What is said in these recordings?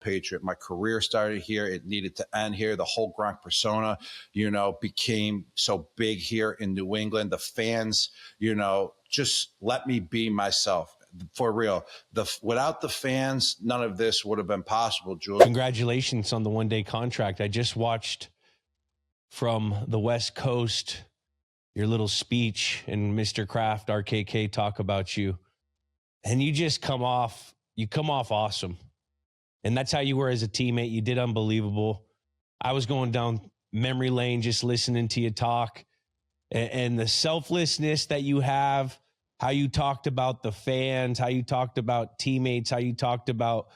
Patriot. My career started here. It needed to end here. The whole Gronk persona, became so big here in New England. The fans, just let me be myself. For real. Without the fans, none of this would have been possible, Jules. Congratulations on the one-day contract. I just watched from the West Coast your little speech and Mr. Kraft, RKK, talk about you. And you just come off awesome. And that's how you were as a teammate. You did unbelievable. I was going down memory lane just listening to you talk. And the selflessness that you have, how you talked about the fans, how you talked about teammates, how you talked about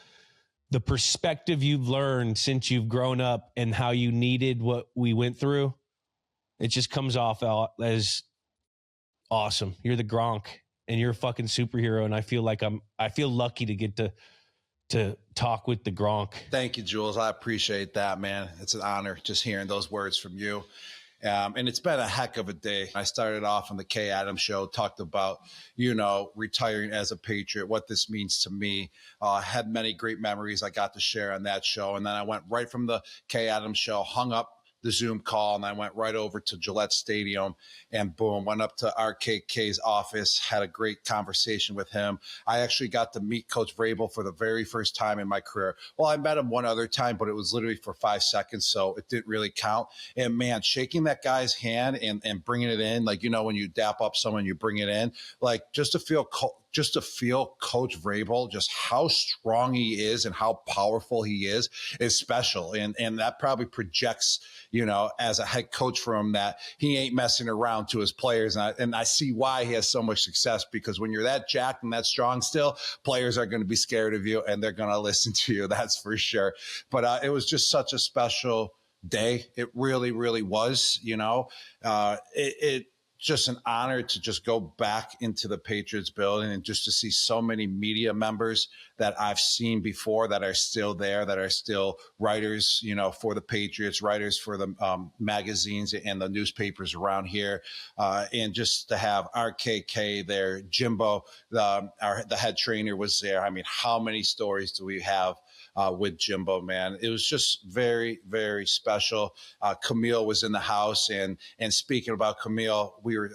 the perspective you've learned since you've grown up and how you needed what we went through. It just comes off as awesome. You're the Gronk and you're a fucking superhero. And I feel lucky to get to talk with the Gronk. Thank you, Jules. I appreciate that, man. It's an honor just hearing those words from you. And it's been a heck of a day. I started off on the Kay Adams show, talked about, retiring as a Patriot, what this means to me. Had many great memories I got to share on that show. And then I went right from the Kay Adams show, hung up the Zoom call, and I went right over to Gillette Stadium and boom, went up to RKK's office, had a great conversation with him. I actually got to meet Coach Vrabel for the very first time in my career. Well, I met him one other time, but it was literally for 5 seconds, so it didn't really count. And man, shaking that guy's hand and bringing it in, like, when you dap up someone, you bring it in, like just to feel Coach Vrabel, just how strong he is and how powerful he is special. And that probably projects, as a head coach for him, that he ain't messing around to his players. And I see why he has so much success, because when you're that jacked and that strong still, players are going to be scared of you and they're going to listen to you. That's for sure. But it was just such a special day. It really, really was, it just an honor to just go back into the Patriots building and just to see so many media members that I've seen before that are still there, that are still writers, for the Patriots, writers for the magazines and the newspapers around here. And just to have RKK there, Jimbo, the head trainer was there. I mean, how many stories do we have with Jimbo, man? It was just very, very special. Camille was in the house, and speaking about Camille, we were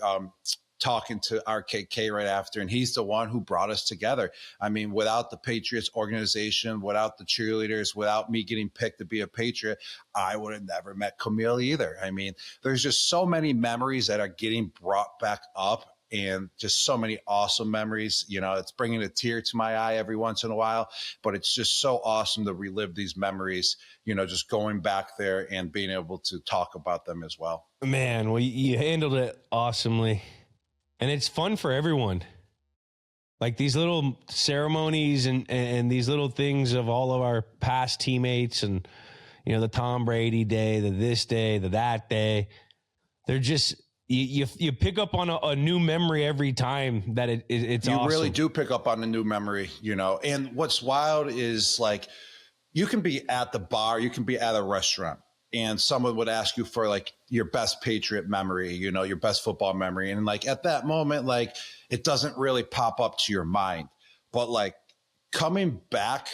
talking to RKK right after, and he's the one who brought us together. I mean, without the Patriots organization, without the cheerleaders, without me getting picked to be a Patriot, I would have never met Camille either. I mean, there's just so many memories that are getting brought back up, and just so many awesome memories. It's bringing a tear to my eye every once in a while, but it's just so awesome to relive these memories, just going back there and being able to talk about them as well. Man, well, you handled it awesomely. And it's fun for everyone. Like these little ceremonies and these little things of all of our past teammates and, the Tom Brady day, the this day, the that day. They're just... You pick up on a new memory every time that it's awesome. You really do pick up on a new memory, And what's wild is, like, you can be at the bar, you can be at a restaurant, and someone would ask you for, like, your best Patriot memory, your best football memory. And, like, at that moment, like, it doesn't really pop up to your mind. But, like, coming back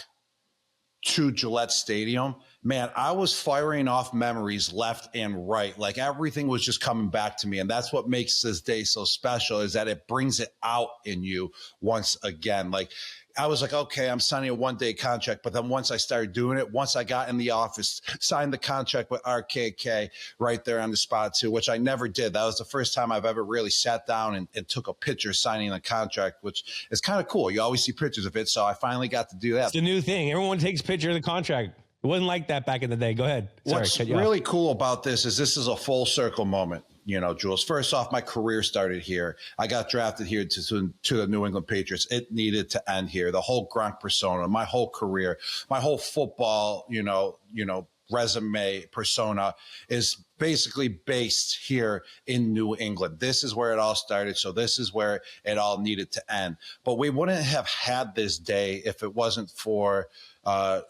to Gillette Stadium, man, I was firing off memories left and right. Like everything was just coming back to me. And that's what makes this day so special, is that it brings it out in you once again. Like I was like, okay, I'm signing a one-day contract. But then once I started doing it, once I got in the office, signed the contract with RKK right there on the spot too, which I never did. That was the first time I've ever really sat down and took a picture signing the contract, which is kind of cool. You always see pictures of it. So I finally got to do that. It's a new thing. Everyone takes a picture of the contract. It wasn't like that back in the day. Go ahead. Sorry, what's really cool about this is a full circle moment. Jules, first off, my career started here. I got drafted here to the New England Patriots. It needed to end here. The whole Gronk persona, my whole career, my whole football, resume persona is basically based here in New England. This is where it all started. So this is where it all needed to end. But we wouldn't have had this day if it wasn't for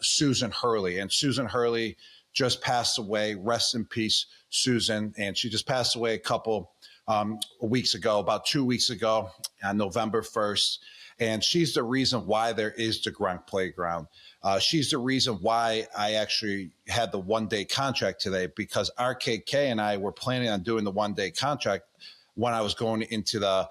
Susan Hurley. And Susan Hurley just passed away. Rest in peace, Susan. And she just passed away a couple weeks ago, about 2 weeks ago, on November 1st. And she's the reason why there is the Gronk playground. She's the reason why I actually had the one-day contract today, because RKK and I were planning on doing the one-day contract when I was going into the,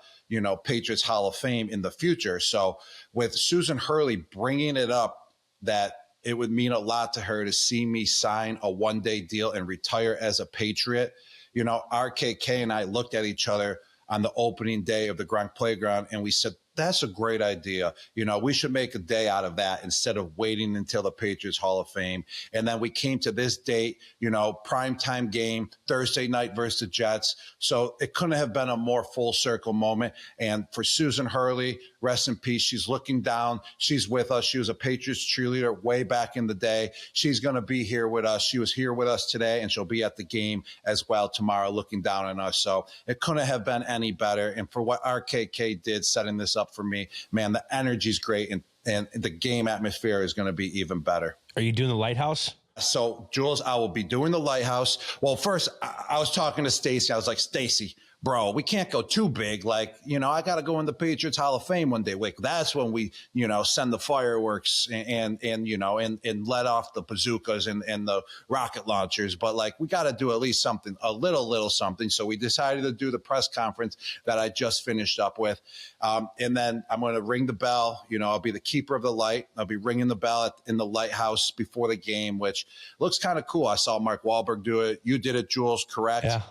Patriots Hall of Fame in the future. So with Susan Hurley bringing it up that it would mean a lot to her to see me sign a one-day deal and retire as a Patriot, RKK and I looked at each other on the opening day of the Gronk Playground, and we said, that's a great idea. We should make a day out of that instead of waiting until the Patriots Hall of Fame. And then we came to this date, primetime game, Thursday night versus the Jets. So it couldn't have been a more full circle moment. And for Susan Hurley, rest in peace, she's looking down. She's with us. She was a Patriots cheerleader way back in the day. She's going to be here with us. She was here with us today, and she'll be at the game as well tomorrow looking down on us. So it couldn't have been any better. And for what RKK did setting this up for me, man, the energy's great, and the game atmosphere is going to be even better. Are you doing the Lighthouse? So, Jules, I will be doing the Lighthouse. Well, first, I was talking to Stacy. I was like, Stacy, bro, we can't go too big. Like, I got to go in the Patriots Hall of Fame one day. Like, that's when we, send the fireworks and let off the bazookas and the rocket launchers. But like, we got to do at least something, a little something. So we decided to do the press conference that I just finished up with. And then I'm going to ring the bell. I'll be the keeper of the light. I'll be ringing the bell in the Lighthouse before the game, which looks kind of cool. I saw Mark Wahlberg do it. You did it, Jules, correct? Yeah.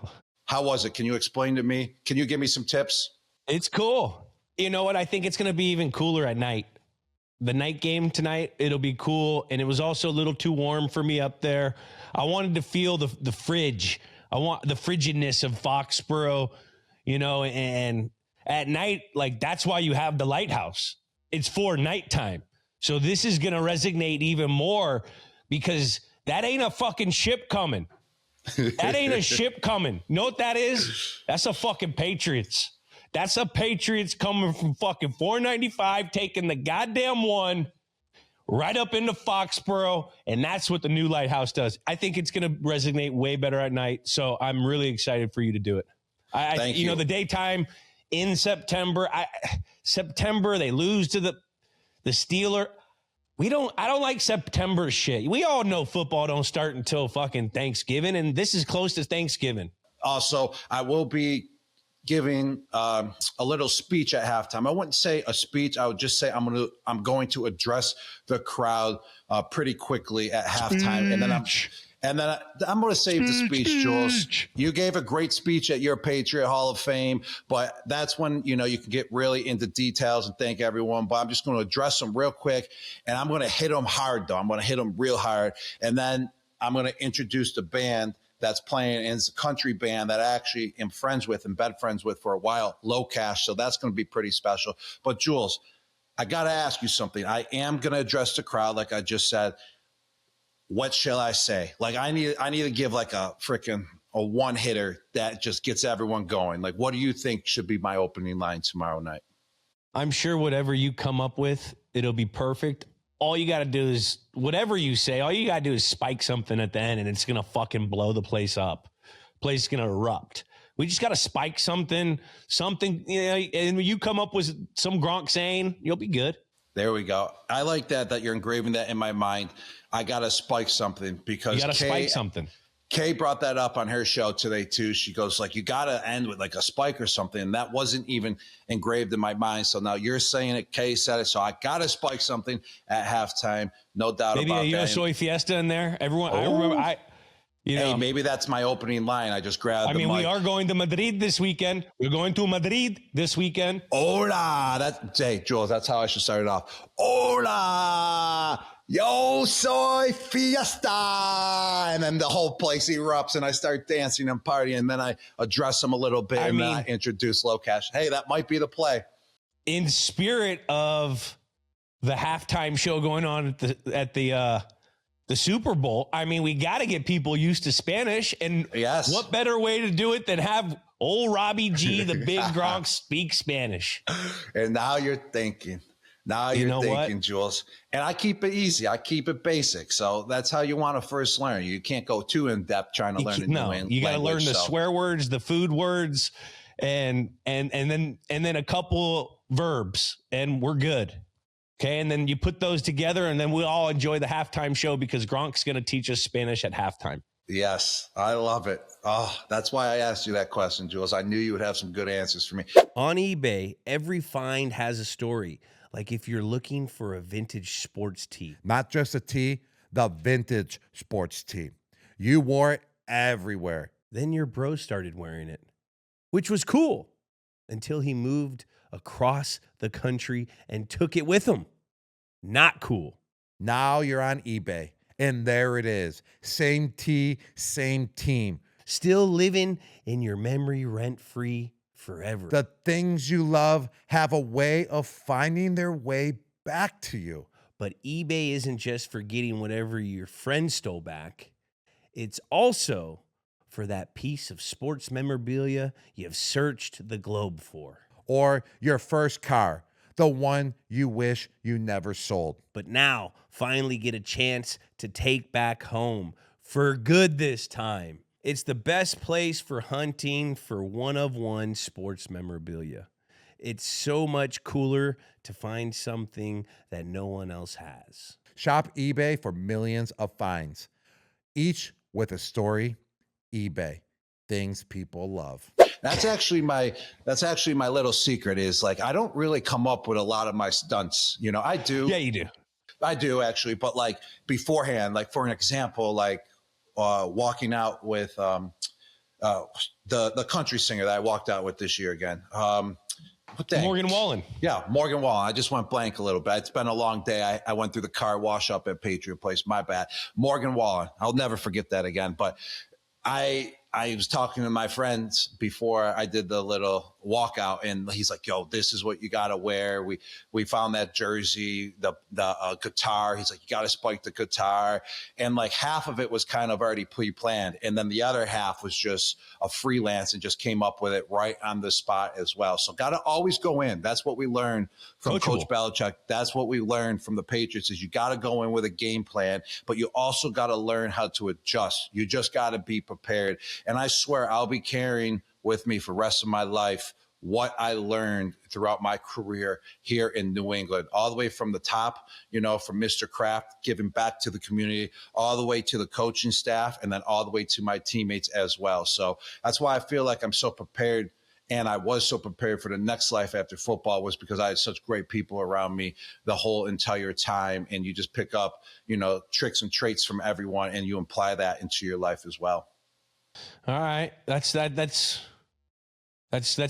How was it? Can you explain to me? Can you give me some tips? It's cool. You know what? I think it's going to be even cooler at night. The night game tonight, it'll be cool. And it was also a little too warm for me up there. I wanted to feel the fridge. I want the frigidness of Foxborough, and at night, like, that's why you have the Lighthouse. It's for nighttime. So this is going to resonate even more, because that ain't a fucking ship coming. That ain't a ship coming. You know what that is? That's a fucking Patriots. That's a Patriots coming from fucking 495, taking the goddamn one right up into Foxborough, and that's what the new Lighthouse does. I think it's going to resonate way better at night, so I'm really excited for you to do it. Thank you. The daytime in September, they lose to the Steelers. I don't like September shit. We all know football don't start until fucking Thanksgiving, and this is close to Thanksgiving. Also, I will be giving a little speech at halftime. I wouldn't say a speech. I would just say I'm going to address the crowd pretty quickly at halftime, and then I'm going to save the speech, Jules. You gave a great speech at your Patriot Hall of Fame, but that's when, you can get really into details and thank everyone. But I'm just going to address them real quick, and I'm going to hit them hard, though. I'm going to hit them real hard. And then I'm going to introduce the band that's playing, and it's a country band that I actually am friends with and been friends with for a while, Low Cash. So that's going to be pretty special. But, Jules, I got to ask you something. I am going to address the crowd, like I just said. What shall I say? Like, I need to give like a one hitter that just gets everyone going. Like, what do you think should be my opening line tomorrow night? I'm sure whatever you come up with, it'll be perfect. All you got to do is, whatever you say, all you got to do is spike something at the end, and it's going to fucking blow the place up. Place is going to erupt. We just got to spike something, and when you come up with some Gronk saying, you'll be good. There we go. I like that you're engraving that in my mind. I got to spike something, because you got to spike something. Kay brought that up on her show today too. She goes like, you got to end with like a spike or something. And that wasn't even engraved in my mind. So now you're saying it. Kay said it. So I got to spike something at halftime. No doubt about that. Maybe a US Soy Fiesta in there. Everyone, oh. I remember, Hey, maybe that's my opening line. I just grabbed the mic. We are going to Madrid this weekend. We're going to Madrid this weekend. Hola. Hey, Jules, that's how I should start it off. Hola. Yo soy fiesta. And then the whole place erupts, and I start dancing and partying. And then I address them a little bit, and then I introduce Low Cash. Hey, that might be the play. In spirit of the halftime show going on at the Super Bowl, we got to get people used to Spanish. And yes, what better way to do it than have old Robbie G, the big Gronk, speak Spanish? And now you're thinking. Now you're thinking, Jules. And I keep it easy. I keep it basic. So that's how you want to first learn. You can't go too in depth trying to learn a new language. You got to learn the swear words, the food words, and then a couple verbs and we're good. Okay. And then you put those together and then we all enjoy the halftime show because Gronk's going to teach us Spanish at halftime. Yes, I love it. Oh, that's why I asked you that question, Jules. I knew you would have some good answers for me. On eBay, every find has a story. Like if you're looking for a vintage sports tee. Not just a tee, the vintage sports tee. You wore it everywhere. Then your bro started wearing it, which was cool until he moved across the country and took it with him. Not cool. Now you're on eBay, and there it is. Same tee, same team. Still living in your memory rent-free forever. The things you love have a way of finding their way back to you. But eBay isn't just for getting whatever your friend stole back. It's also for that piece of sports memorabilia you've searched the globe for. Or your first car, the one you wish you never sold. But now finally get a chance to take back home for good this time. It's the best place for hunting for one-of-one sports memorabilia. It's so much cooler to find something that no one else has. Shop eBay for millions of finds, each with a story. eBay, things people love. That's actually my little secret is like, I don't really come up with a lot of my stunts. You know, I do. Yeah, you do. I do actually. But like beforehand, like for an example, like walking out with the country singer that I walked out with this year again. Morgan Wallen. Yeah, Morgan Wallen. I just went blank a little bit. It's been a long day. I went through the car wash up at Patriot Place. My bad. Morgan Wallen. I'll never forget that again. But I was talking to my friends before I did the little walkout, and he's like, "Yo, this is what you gotta wear." We found that jersey, the guitar. He's like, "You gotta spike the guitar," and like half of it was kind of already pre-planned, and then the other half was just a freelance and just came up with it right on the spot as well. So gotta always go in. That's what we learned from Coach Belichick. That's what we learned from the Patriots is you gotta go in with a game plan, but you also gotta learn how to adjust. You just gotta be prepared. And I swear I'll be carrying with me for the rest of my life what I learned throughout my career here in New England, all the way from the top, you know, from Mr. Kraft, giving back to the community, all the way to the coaching staff, and then all the way to my teammates as well. So that's why I feel like I'm so prepared. And I was so prepared for the next life after football was because I had such great people around me the whole entire time. And you just pick up, you know, tricks and traits from everyone and you apply that into your life as well. All right. That's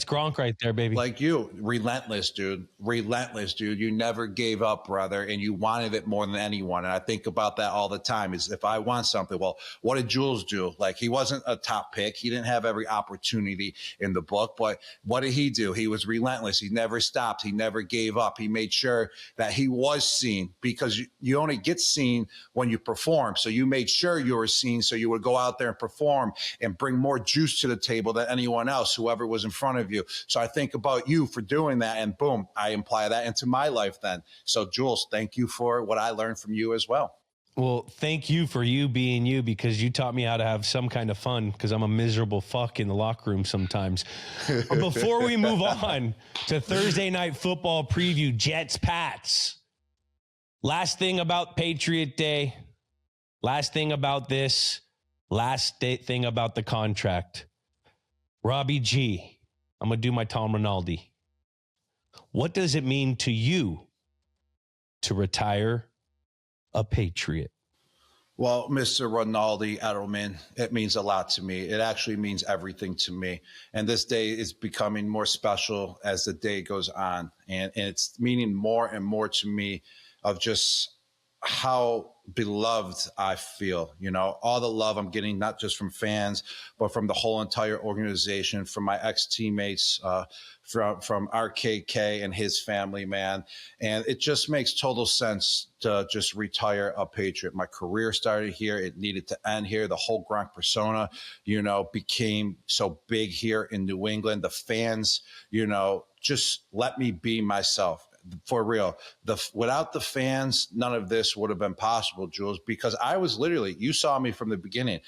Gronk right there, baby. Like you, relentless, dude. Relentless, dude. You never gave up, brother, and you wanted it more than anyone. And I think about that all the time is if I want something, well, what did Jules do? Like he wasn't a top pick. He didn't have every opportunity in the book, but what did he do? He was relentless. He never stopped. He never gave up. He made sure that he was seen because you only get seen when you perform. So you made sure you were seen. So you would go out there and perform and bring more juice to the table than anyone else, whoever was in front of you. So I think about you for doing that and boom, I imply that into my life then. So Jules, thank you for what I learned from you as well. Well, thank you for you being you because you taught me how to have some kind of fun because I'm a miserable fuck in the locker room sometimes. But before we move on to Thursday night football preview, Jets, Pats. Last thing about Patriot Day. Last thing about this. Last thing about the contract. Robbie G. I'm going to do my Tom Rinaldi. What does it mean to you to retire a Patriot? Well, Mr. Rinaldi Edelman, it means a lot to me. It actually means everything to me. And this day is becoming more special as the day goes on. And it's meaning more and more to me of just how beloved I feel, you know, all the love I'm getting, not just from fans, but from the whole entire organization, from my ex-teammates, from RKK and his family, man. And it just makes total sense to just retire a Patriot. My career started here. It needed to end here. The whole Gronk persona, you know, became so big here in New England. The fans, you know, just let me be myself. For real, without the fans, none of this would have been possible, Jules, because I was literally, you saw me from the beginning.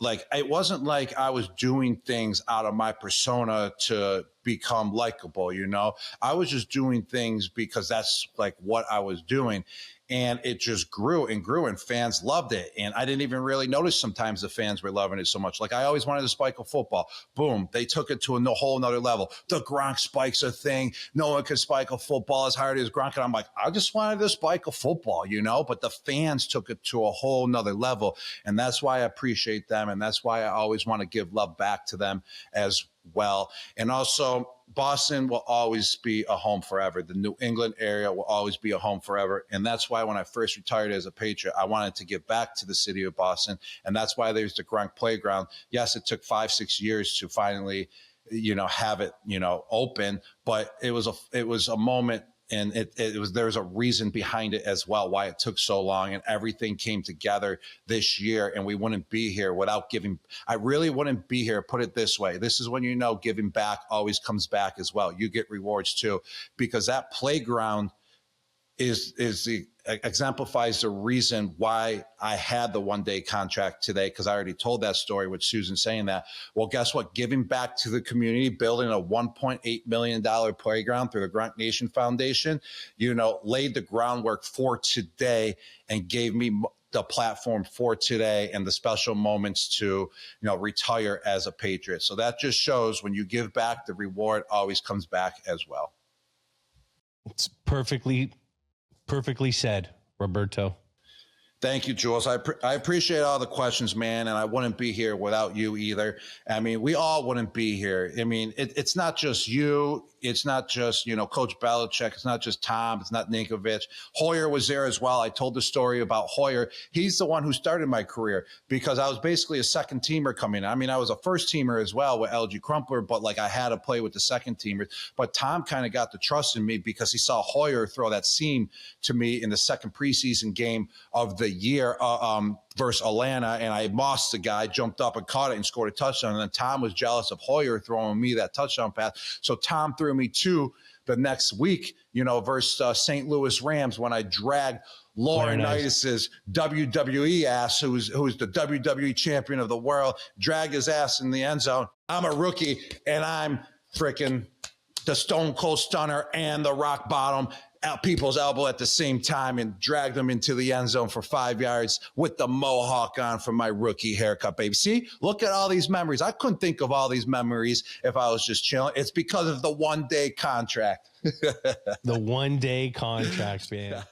like, it wasn't like I was doing things out of my persona to become likable, you know? I was just doing things because that's like what I was doing. And it just grew and grew, and fans loved it. And I didn't even really notice sometimes the fans were loving it so much. Like, I always wanted to spike a football. Boom, they took it to a whole nother level. The Gronk spikes a thing. No one can spike a football as hard as Gronk. And I'm like, I just wanted to spike a football, you know? But the fans took it to a whole nother level. And that's why I appreciate them. And that's why I always want to give love back to them as well. And also, Boston will always be a home forever. The New England area will always be a home forever. And that's why when I first retired as a Patriot, I wanted to give back to the city of Boston. And that's why there's the Gronk playground. Yes, it took 5-6 years to finally, you know, have it, you know, open, but it was a moment. And there's a reason behind it as well, why it took so long, and everything came together this year. And we wouldn't be here without giving. I really wouldn't be here. Put it this way. This is when, you know, giving back always comes back as well. You get rewards too, because that playground exemplifies the reason why I had the one-day contract today, because I already told that story with Susan saying that. Well, guess what? Giving back to the community, building a $1.8 million playground through the Gronk Nation Foundation, you know, laid the groundwork for today and gave me the platform for today and the special moments to, you know, retire as a Patriot. So that just shows when you give back, the reward always comes back as well. It's perfectly said, Roberto. Thank you, Jules. I appreciate all the questions, man. And I wouldn't be here without you either. I mean, we all wouldn't be here. I mean, it's not just you. It's not just, you know, Coach Belichick. It's not just Tom. It's not Ninkovich. Hoyer was there as well. I told the story about Hoyer. He's the one who started my career, because I was basically a second teamer coming in. I mean, I was a first teamer as well with LG Crumpler, but like I had to play with the second teamers. But Tom kind of got the trust in me because he saw Hoyer throw that seam to me in the second preseason game of the year versus Atlanta, and I mossed the guy, jumped up and caught it and scored a touchdown. And then Tom was jealous of Hoyer throwing me that touchdown pass. So Tom threw me to the next week, you know, versus St. Louis Rams, when I dragged Laurinaitis's WWE ass, who's the WWE champion of the world, dragged his ass in the end zone. I'm a rookie, and I'm freaking the Stone Cold Stunner and the Rock Bottom at people's elbow at the same time, and dragged them into the end zone for 5 yards with the mohawk on from my rookie haircut, baby. See, look at all these memories. I couldn't think of all these memories if I was just chilling. It's because of the one-day contract. The one-day contract, man.